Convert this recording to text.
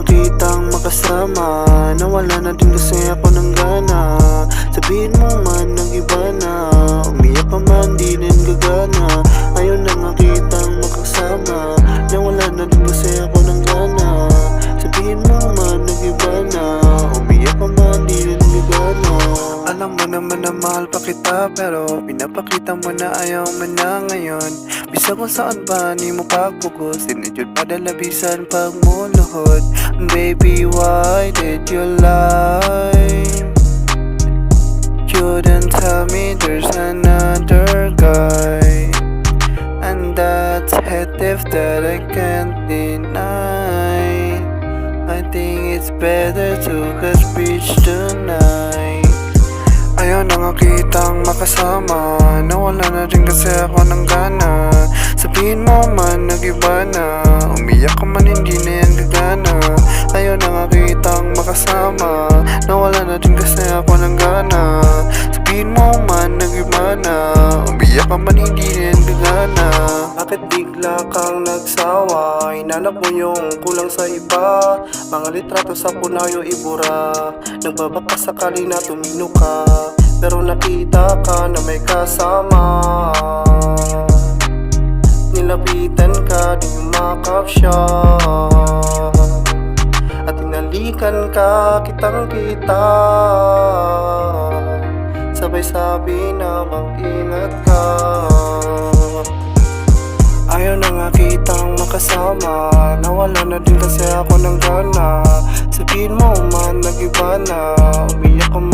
kitang makasama, nawala na din kasi ako ng gana. Sabihin mo man ng iba na, umiyak pa man di rin gagana. Ayaw na nga kitang makasama, nawala na din kasi ako ng gana. Sabihin mo man ng iba na, umiyak pa man di rin gagana. Alam mo naman na mahal pa kita, pero pinapakita mo na ayaw mo na ngayon. Bisa kung saan ba ni mo pagpugos, sinadjud padalabisan pag muluhod. Baby, why did you lie? You didn't tell me there's another guy, and that's hate that I can't deny. I think it's better to cut bridge tonight. Ayaw na nga kitang makasama, nawala na rin kasi ako ng gana. Sabihin mo man nag-iba na, umiyak ka man hindi na yan gagana. Ayaw na nga kitang makasama, nawala na rin kasi ako ng gana. Sabihin mo man nag-iba na, umiyak ka man hindi na yan gagana. Bakit bigla kang nagsawa? Hinanap mo yung kulang sa iba, mga litrato sa punayo ibura. Nagbabaka sakali na tumino ka, pero nakita ka na may kasama. Nilapitan ka, di umakap siya, at inalikan ka, kitang kita. Sabay sabi na mag-ingat ka. Ayaw na nga kitang makasama, nawala na din kasi ako ng gana. Sabihin mo man nag-iba na, umiyak ka man